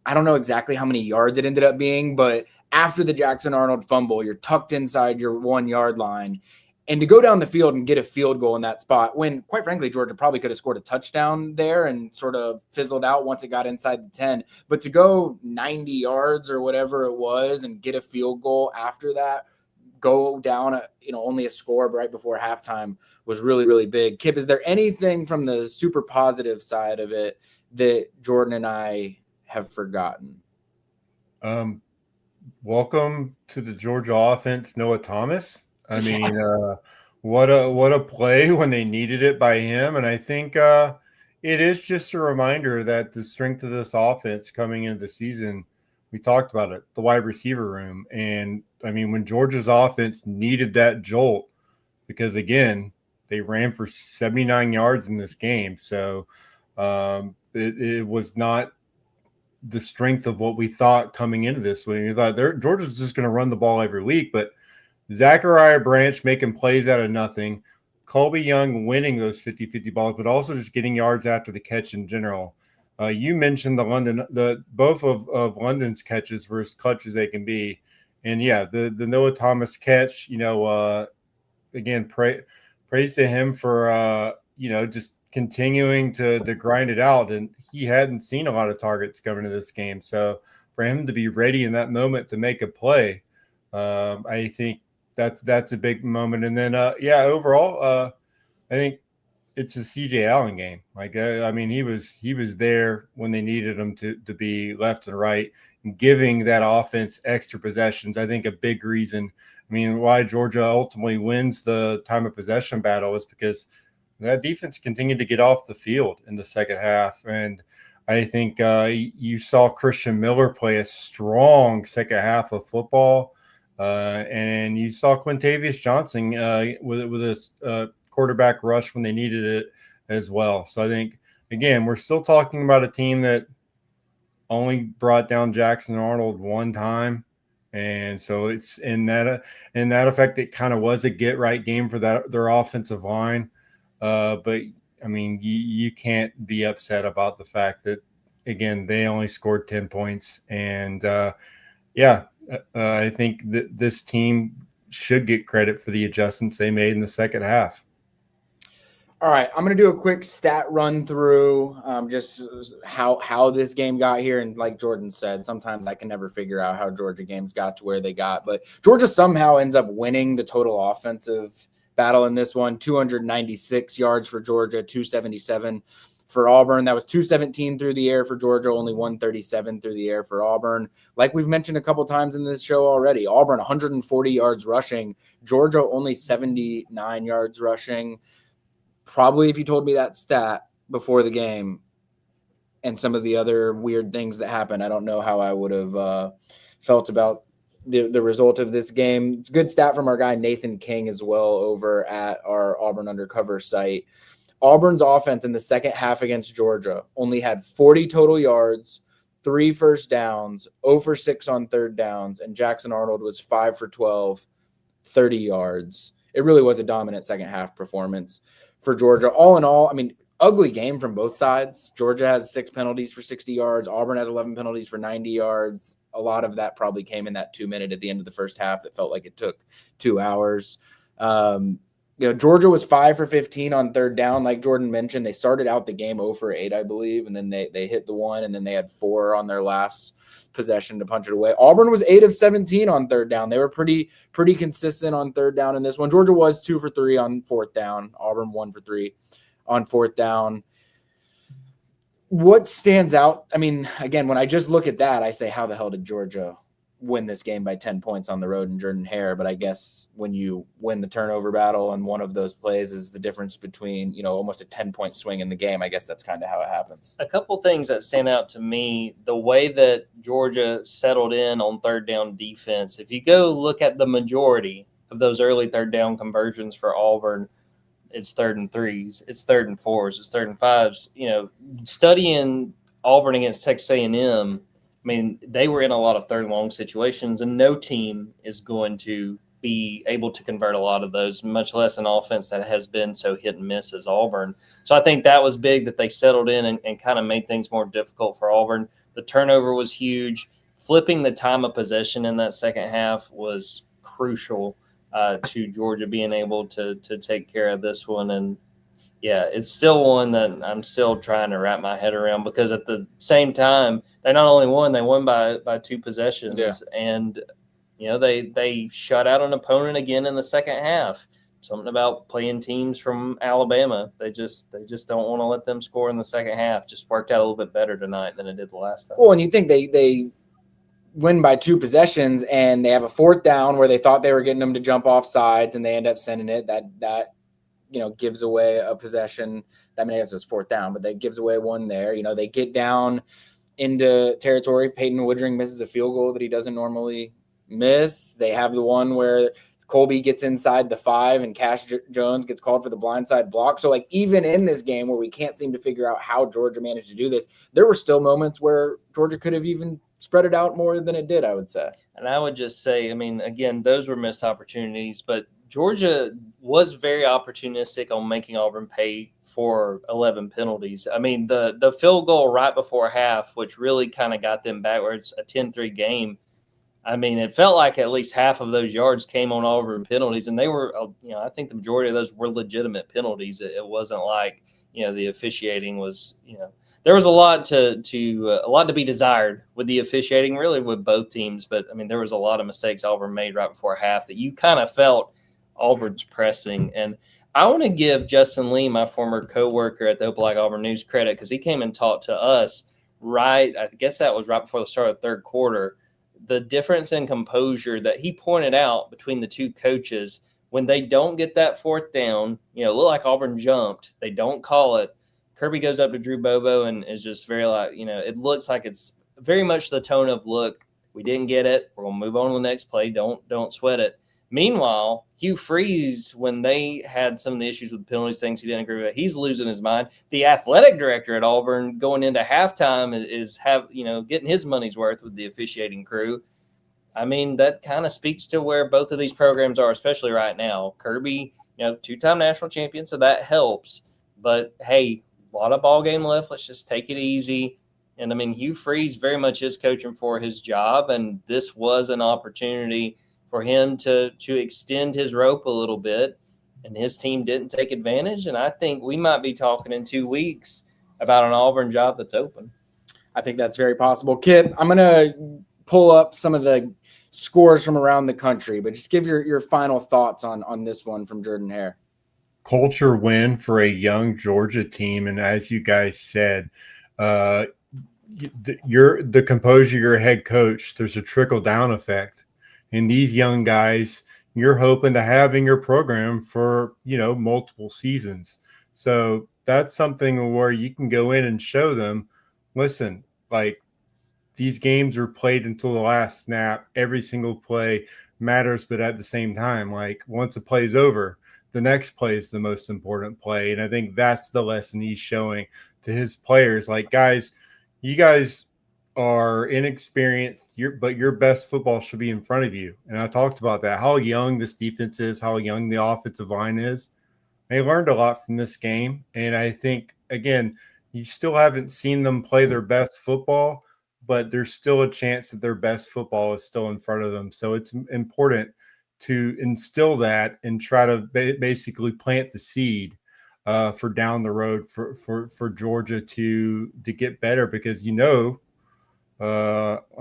I don't know exactly how many yards it ended up being, but after the Jackson Arnold fumble, you're tucked inside your 1-yard line. And to go down the field and get a field goal in that spot when, quite frankly, Georgia probably could have scored a touchdown there and sort of fizzled out once it got inside the 10. But to go 90 yards or whatever it was and get a field goal after that, go down only a score right before halftime was really, really big. Kipp, is there anything from the super positive side of it that Jordan and I have forgotten? Welcome to the Georgia offense, Noah Thomas. I mean, yes. What a play when they needed it by him. And I think it is just a reminder that the strength of this offense coming into the season, we talked about it, the wide receiver room. And, I mean, when Georgia's offense needed that jolt, because, again, they ran for 79 yards in this game. So it was not the strength of what we thought coming into this week. We thought Georgia's just going to run the ball every week, but Zachariah Branch making plays out of nothing, Colby Young winning those 50-50 balls, but also just getting yards after the catch in general. You mentioned both of London's catches were as clutch as they can be. And yeah, the Noah Thomas catch, again, praise to him for, just continuing to grind it out. And he hadn't seen a lot of targets coming to this game. So for him to be ready in that moment to make a play, I think that's a big moment. And then, overall, I think it's a CJ Allen game. He was there when they needed him to be left and right, and giving that offense extra possessions. I think a big reason, why Georgia ultimately wins the time of possession battle is because that defense continued to get off the field in the second half. And I think you saw Christian Miller play a strong second half of football. And you saw Quintavious Johnson with a quarterback rush when they needed it as well. So I think, again, we're still talking about a team that only brought down Jackson Arnold one time. And so it's in that effect, it kind of was a get-right game for their offensive line. But, you can't be upset about the fact that, again, they only scored 10 points. And, I think that this team should get credit for the adjustments they made in the second half. All right, I'm going to do a quick stat run through just how this game got here. And like Jordan said, sometimes I can never figure out how Georgia games got to where they got. But Georgia somehow ends up winning the total offensive battle in this one. 296 yards for Georgia, 277 for Auburn. That was 217 through the air for Georgia, only 137 through the air for Auburn. Like we've mentioned a couple times in this show already, Auburn 140 yards rushing, Georgia only 79 yards rushing. Probably if you told me that stat before the game and some of the other weird things that happened, I don't know how I would have felt about the result of this game. It's a good stat from our guy Nathan King as well over at our Auburn Undercover site. Auburn's offense in the second half against Georgia only had 40 total yards, 3 first downs, 0 for 6 on third downs, and Jackson Arnold was 5 for 12, 30 yards. It really was a dominant second half performance for Georgia. All in all, ugly game from both sides. Georgia has 6 penalties for 60 yards. Auburn has 11 penalties for 90 yards. A lot of that probably came in that 2 minute at the end of the first half that felt like it took 2 hours. Georgia was 5 for 15 on third down. Like Jordan mentioned, they started out the game 0 for 8, I believe, and then they hit the 1, and then they had 4 on their last possession to punch it away. Auburn was 8 of 17 on third down. They were pretty consistent on third down in this one. Georgia was 2 for 3 on fourth down. Auburn 1 for 3 on fourth down. What stands out? I mean, again, when I just look at that, I say, how the hell did Georgia win this game by 10 points on the road in Jordan-Hare? But I guess when you win the turnover battle and one of those plays is the difference between, almost a 10-point swing in the game, I guess that's kind of how it happens. A couple things that stand out to me, the way that Georgia settled in on third down defense. If you go look at the majority of those early third down conversions for Auburn, it's 3rd and 3s, it's 3rd and 4s, it's 3rd and 5s. Studying Auburn against Texas A&M, I mean, they were in a lot of third and long situations, and no team is going to be able to convert a lot of those, much less an offense that has been so hit and miss as Auburn. So I think that was big that they settled in and kind of made things more difficult for Auburn. The turnover was huge. Flipping the time of possession in that second half was crucial to Georgia being able to take care of this one. And yeah, it's still one that I'm still trying to wrap my head around, because at the same time, they not only won, they won by 2 possessions. Yeah. And, they shut out an opponent again in the second half. Something about playing teams from Alabama. They just don't want to let them score in the second half. Just worked out a little bit better tonight than it did the last time. Well, and you think they win by 2 possessions, and they have a fourth down where they thought they were getting them to jump off sides, and they end up sending it. That gives away a possession. I mean, I guess it was fourth down, but that gives away one there. They get down into territory. Peyton Woodring misses a field goal that he doesn't normally miss. They have the one where Colby gets inside the 5 and Cash Jones gets called for the blindside block. So, even in this game where we can't seem to figure out how Georgia managed to do this, there were still moments where Georgia could have even spread it out more than it did, I would say. And I would just say, I mean, again, those were missed opportunities, but Georgia was very opportunistic on making Auburn pay for 11 penalties. I mean, the field goal right before half, which really kind of got them backwards, a 10-3 game. I mean, it felt like at least half of those yards came on Auburn penalties, and they were, I think the majority of those were legitimate penalties. It wasn't like, the officiating was, there was a lot to be desired with the officiating, really with both teams. But I mean, there was a lot of mistakes Auburn made right before half that you kind of felt Auburn's pressing. And I want to give Justin Lee, my former coworker at the Opelika Auburn News, credit, because he came and talked to us I guess that was right before the start of the third quarter. The difference in composure that he pointed out between the two coaches when they don't get that fourth down, look like Auburn jumped. They don't call it. Kirby goes up to Drew Bobo and is just very it looks like it's very much the tone of, look, we didn't get it. We're going to move on to the next play. Don't sweat it. Meanwhile, Hugh Freeze, when they had some of the issues with the penalties, things he didn't agree with, he's losing his mind. The athletic director at Auburn going into halftime is getting his money's worth with the officiating crew. I mean, that kind of speaks to where both of these programs are, especially right now. Kirby, 2-time national champion, so that helps. But, hey, a lot of ball game left. Let's just take it easy. And, I mean, Hugh Freeze very much is coaching for his job, and this was an opportunity for him to extend his rope a little bit, and his team didn't take advantage. And I think we might be talking in 2 weeks about an Auburn job that's open. I think that's very possible. Kipp, I'm going to pull up some of the scores from around the country, but just give your final thoughts on this one from Jordan-Hare. Culture win for a young Georgia team. And as you guys said, the composure of your head coach, there's a trickle-down effect. And these young guys, you're hoping to have in your program for, multiple seasons. So that's something where you can go in and show them, listen, these games are played until the last snap. Every single play matters, but at the same time, once a play is over, the next play is the most important play. And I think that's the lesson he's showing to his players. Guys, you guys are inexperienced, but your best football should be in front of you. And I talked about that, how young this defense is, how young the offensive line is. They learned a lot from this game. And I think, again, you still haven't seen them play their best football, but there's still a chance that their best football is still in front of them. So it's important to instill that and try to basically plant the seed for down the road for Georgia to get better, because I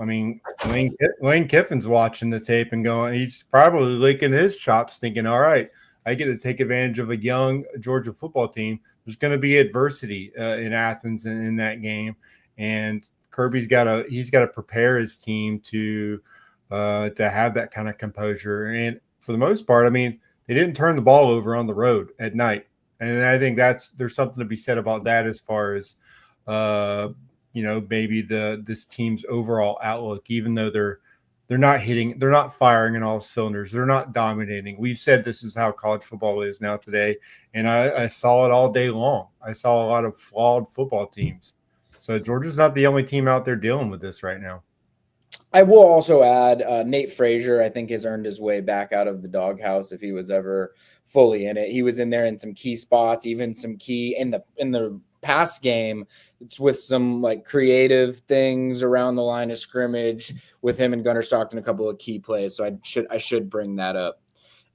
mean, Lane Kiffin's watching the tape and going, he's probably licking his chops thinking, all right, I get to take advantage of a young Georgia football team. There's going to be adversity in Athens in that game. And Kirby's got to prepare his team to have that kind of composure. And for the most part, I mean, they didn't turn the ball over on the road at night. And I think there's something to be said about that as far as, maybe this team's overall outlook, even though they're not firing in all cylinders. They're not dominating. We've said this is how college football is now today. And I saw it all day long. I saw a lot of flawed football teams. So Georgia's not the only team out there dealing with this right now. I will also add Nate Frazier, I think, has earned his way back out of the doghouse if he was ever fully in it. He was in there in some key spots, even some key in the pass game. It's with some like creative things around the line of scrimmage with him and Gunnar Stockton, a couple of key plays. So I should bring that up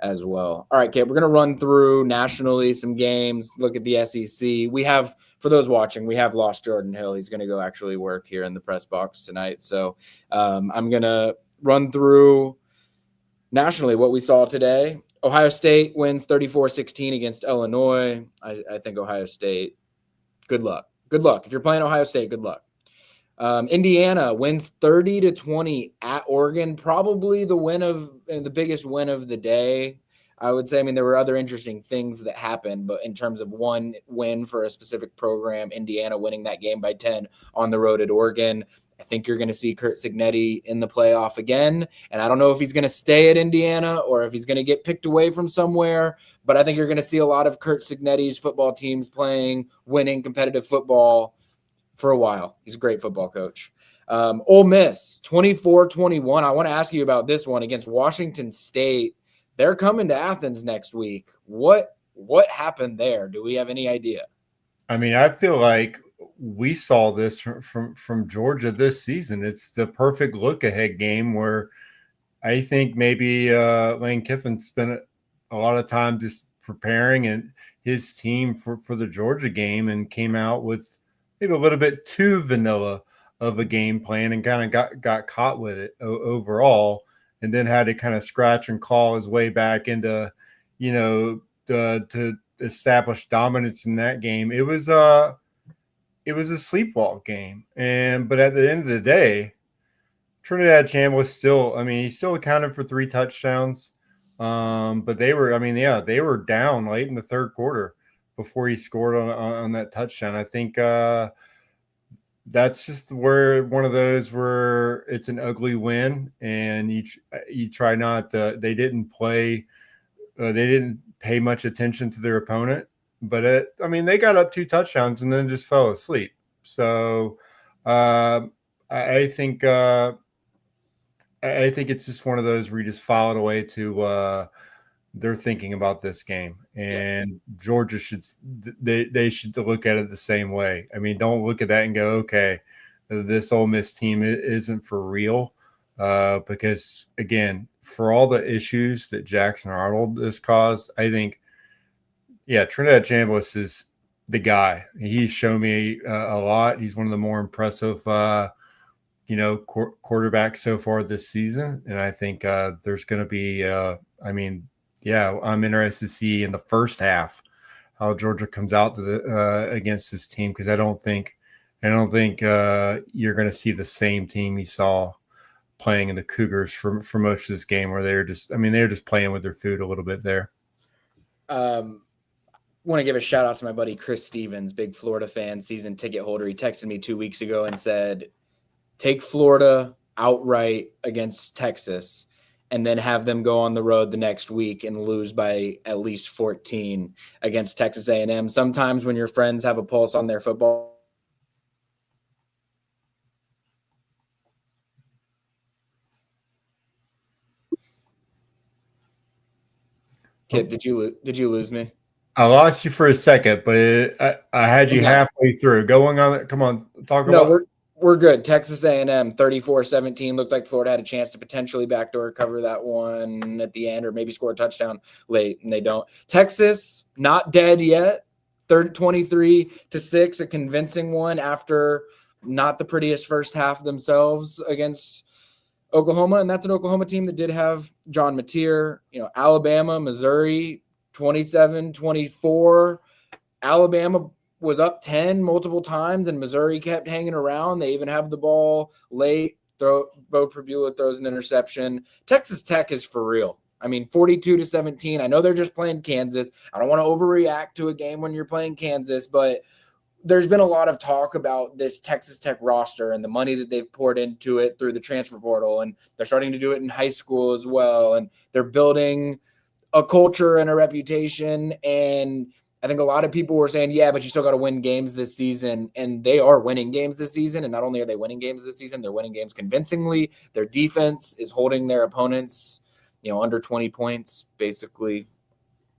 as well. All right, Kipp, we're going to run through nationally some games, look at the SEC. We have, for those watching, we have lost Jordan Hill. He's going to go actually work here in the press box tonight. So I'm going to run through nationally what we saw today. Ohio State wins 34-16 against Illinois. I think Ohio State, good luck. Good luck. If you're playing Ohio State, good luck. Indiana wins 30-20 at Oregon. Probably the biggest win of the day, I would say. I mean, there were other interesting things that happened, but in terms of one win for a specific program, Indiana winning that game by 10 on the road at Oregon. I think you're going to see Curt Cignetti in the playoff again. And I don't know if he's going to stay at Indiana or if he's going to get picked away from somewhere, but I think you're going to see a lot of Curt Cignetti's football teams playing, winning competitive football for a while. He's a great football coach. Ole Miss, 24-21. I want to ask you about this one against Washington State. They're coming to Athens next week. What happened there? Do we have any idea? I mean, I feel like we saw this from Georgia this season. It's the perfect look-ahead game where I think maybe Lane Kiffin spent a lot of time just preparing and his team for the Georgia game and came out with maybe a little bit too vanilla of a game plan and kind of got caught with it overall, and then had to kind of scratch and claw his way back into, to establish dominance in that game. It was a sleepwalk game. But at the end of the day, Trinidad Chambliss he still accounted for 3 touchdowns. But they were down late in the third quarter before he scored on that touchdown. I think that's just where one of those where it's an ugly win, and you try not to. They didn't pay much attention to their opponent, but they got up 2 touchdowns and then just fell asleep. So I think it's just one of those where you just file it away to they're thinking about this game, and Georgia should look at it the same way. I mean, don't look at that and go, okay, this Ole Miss team isn't for real, because again, for all the issues that Jackson Arnold has caused, I think, Trinidad Chambliss is the guy. He's shown me a lot. He's one of the more impressive, quarterbacks so far this season, and I think there's going to be, I'm interested to see in the first half how Georgia comes out to against this team, because I don't think you're going to see the same team you saw playing in the Cougars for most of this game, where they were just playing with their food a little bit there. Want to give a shout out to my buddy Chris Stevens, big Florida fan, season ticket holder. He texted me 2 weeks ago and said, take Florida outright against Texas and then have them go on the road the next week and lose by at least 14 against Texas A&M. Sometimes when your friends have a pulse on their football, Kipp, did you lose me? I lost you for a second, but I had you halfway through. Going on. Come on, talk about. we're good. Texas A&M 34-17 looked like Florida had a chance to potentially backdoor cover that one at the end or maybe score a touchdown late, and they don't. Texas not dead yet. 23-6, a convincing one after not the prettiest first half themselves against Oklahoma, and that's an Oklahoma team that did have John Mateer. Alabama, Missouri 27-24. Alabama was up 10 multiple times, and Missouri kept hanging around. They even have the ball late. Bo Prabula throws an interception. Texas Tech is for real. 42-17. I know they're just playing Kansas. I don't want to overreact to a game when you're playing Kansas, but there's been a lot of talk about this Texas Tech roster and the money that they've poured into it through the transfer portal, and they're starting to do it in high school as well, and they're building a culture and a reputation. And I think a lot of people were saying, yeah, but you still got to win games this season. And they are winning games this season. And not only are they winning games this season, they're winning games convincingly. Their defense is holding their opponents, under 20 points, basically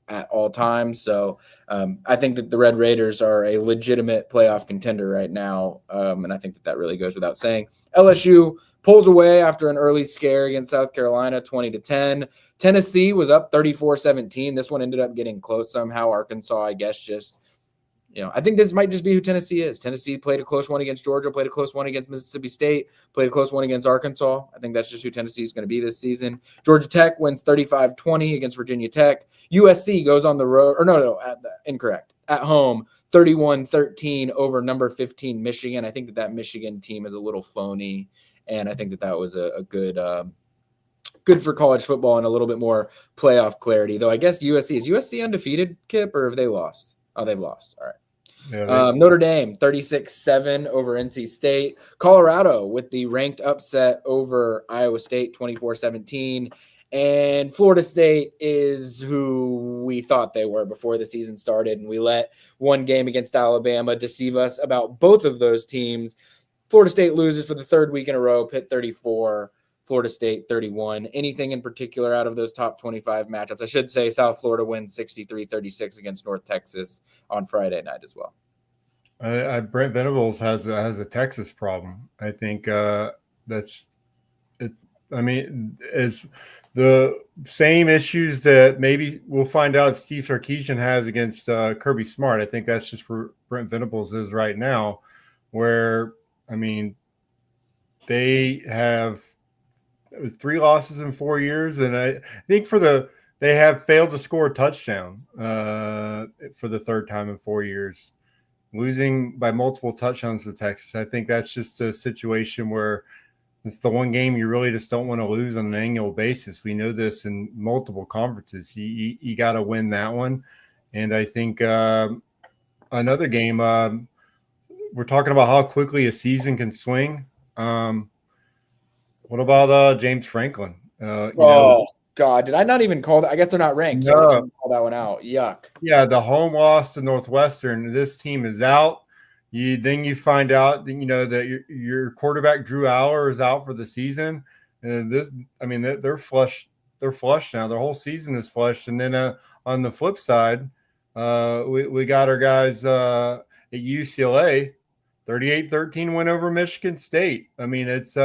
at all times. So I think that the Red Raiders are a legitimate playoff contender right now. And I think that really goes without saying. LSU pulls away after an early scare against South Carolina, 20-10. Tennessee was up 34-17. This one ended up getting close somehow. Arkansas, I guess, just, I think this might just be who Tennessee is. Tennessee played a close one against Georgia, played a close one against Mississippi State, played a close one against Arkansas. I think that's just who Tennessee is going to be this season. Georgia Tech wins 35-20 against Virginia Tech. USC goes on the road, incorrect. At home, 31-13 over number 15 Michigan. I think that Michigan team is a little phony, and I think that was a good for college football and a little bit more playoff clarity. Though I guess is USC undefeated, Kipp, or have they lost? Oh, they've lost. All right. Yeah, Notre Dame 36-7 over NC State. Colorado with the ranked upset over Iowa State 24-17. And Florida State is who we thought they were before the season started. And we let one game against Alabama deceive us about both of those teams. Florida State loses for the third week in a row. Pitt 34, Florida State 31. Anything in particular out of those top 25 matchups? I should say South Florida wins 63-36 against North Texas on Friday night as well. Brent Venables has a Texas problem. I think that's it. Is the same issues that maybe we'll find out Steve Sarkisian has against Kirby Smart. I think that's just for Brent Venables is right now, where they have 3 losses in 4 years, and I think they have failed to score a touchdown for the third time in 4 years, losing by multiple touchdowns to Texas. I think that's just a situation where it's the one game you really just don't want to lose on an annual basis. We know this in multiple conferences. You got to win that one. And I think another game, we're talking about how quickly a season can swing. What about James Franklin? God, did I not even call that? I guess they're not ranked. No. So I didn't call that one out. Yuck. Yeah, the home loss to Northwestern. This team is out. Then you find out, that your quarterback Drew Aller is out for the season. And they're flush. They're flush now. Their whole season is flushed. And then on the flip side, we got our guys at UCLA, 38-13 win over Michigan State. It's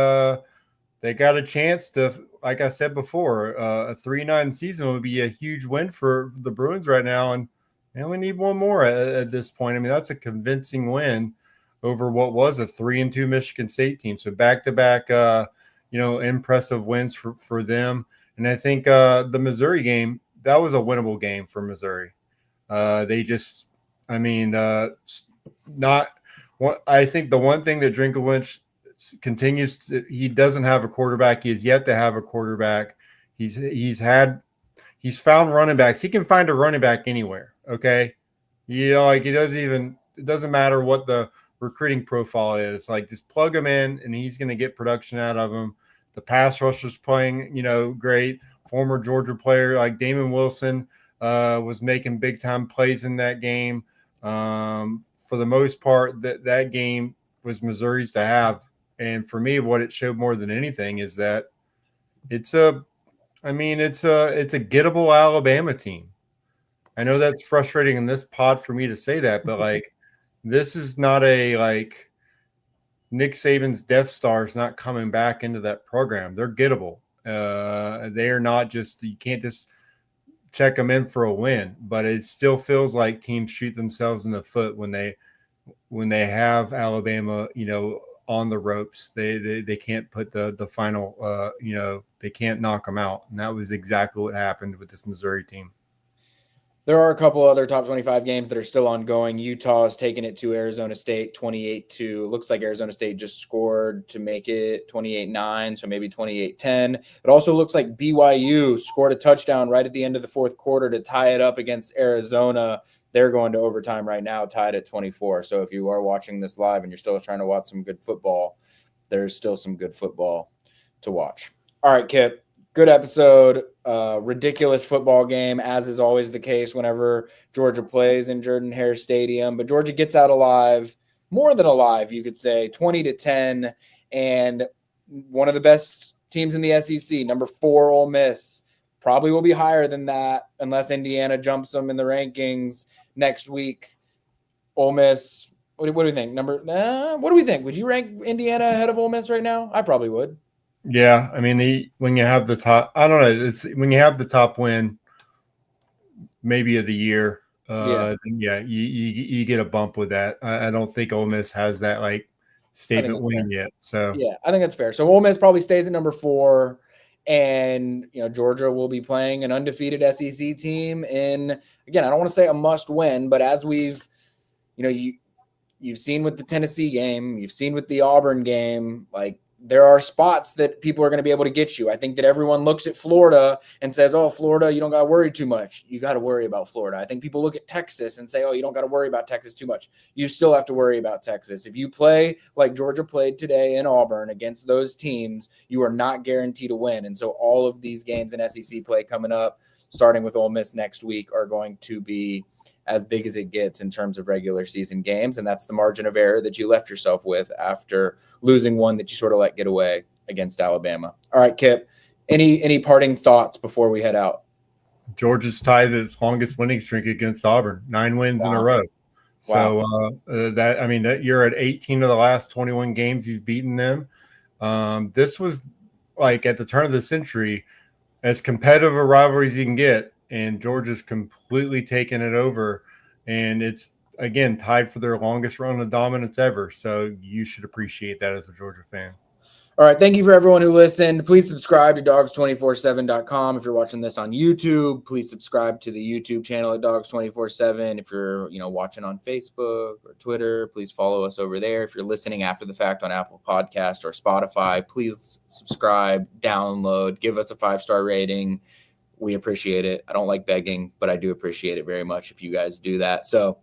they got a chance to, like I said before, a 3-9 season would be a huge win for the Bruins right now, and they only need one more at this point. That's a convincing win over what was a 3-2 Michigan State team. So back-to-back, impressive wins for them. And I think the Missouri game, that was a winnable game for Missouri. They just, I think the one thing that Drinkwitz continues to, he doesn't have a quarterback. He has yet to have a quarterback. He's found running backs. He can find a running back anywhere. Okay. It doesn't matter what the recruiting profile is. Just plug him in and he's going to get production out of him. The pass rusher's playing, great. Former Georgia player like Damon Wilson was making big time plays in that game. For the most part, that game was Missouri's to have. And for me, what it showed more than anything is that it's a gettable Alabama team. I know that's frustrating in this pod for me to say that, but this is not a Nick Saban's Death Star is not coming back into that program. They're gettable. They are not just, you can't just check them in for a win, but it still feels like teams shoot themselves in the foot when they have Alabama, on the ropes. They can't put the final, they can't knock them out. And that was exactly what happened with this Missouri team. There are a couple other top 25 games that are still ongoing. Utah is taking it to Arizona State 28-2. Looks like Arizona State just scored to make it 28-9, so maybe 28-10. It also looks like BYU scored a touchdown right at the end of the fourth quarter to tie it up against Arizona. They're going to overtime right now, tied at 24. So if you are watching this live and you're still trying to watch some good football, there's still some good football to watch. All right, Kipp. Good episode, ridiculous football game, as is always the case whenever Georgia plays in Jordan-Hare Stadium. But Georgia gets out alive, more than alive, you could say, 20-10, and one of the best teams in the SEC, number 4 Ole Miss, probably will be higher than that unless Indiana jumps them in the rankings next week. Ole Miss, what do we think? What do we think? Would you rank Indiana ahead of Ole Miss right now? I probably would. Yeah, I mean, when you have the top, I don't know, when you have the top win, maybe of the year, you get a bump with that. I don't think Ole Miss has that like statement win yet. So yeah, I think that's fair. So Ole Miss probably stays at number 4, and Georgia will be playing an undefeated SEC team in, again, I don't want to say a must win, but as we've, you've seen with the Tennessee game, you've seen with the Auburn game, like, there are spots that people are going to be able to get you. I think that everyone looks at Florida and says, oh, Florida, you don't got to worry too much. You got to worry about Florida. I think people look at Texas and say, oh, you don't got to worry about Texas too much. You still have to worry about Texas. If you play like Georgia played today in Auburn against those teams, you are not guaranteed to win. And so all of these games in SEC play coming up, starting with Ole Miss next week, are going to be as big as it gets in terms of regular season games. And that's the margin of error that you left yourself with after losing one that you sort of let get away against Alabama. All right, Kipp, any parting thoughts before we head out? Georgia's tied its longest winning streak against Auburn, 9 wins in a row. So that you're at 18 of the last 21 games you've beaten them. This was like at the turn of the century, as competitive a rivalry as you can get. And Georgia's completely taken it over. And it's, again, tied for their longest run of dominance ever. So you should appreciate that as a Georgia fan. All right. Thank you for everyone who listened. Please subscribe to dogs247.com. If you're watching this on YouTube, please subscribe to the YouTube channel at dogs247. If you're, watching on Facebook or Twitter, please follow us over there. If you're listening after the fact on Apple Podcast or Spotify, please subscribe, download, give us a 5-star rating. We appreciate it. I don't like begging, but I do appreciate it very much if you guys do that. So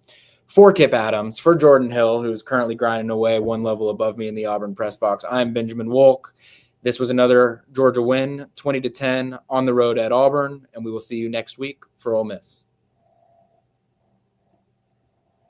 for Kipp Adams, for Jordan Hill, who's currently grinding away one level above me in the Auburn press box, I'm Benjamin Wolk. This was another Georgia win, 20-10 on the road at Auburn, and we will see you next week for Ole Miss.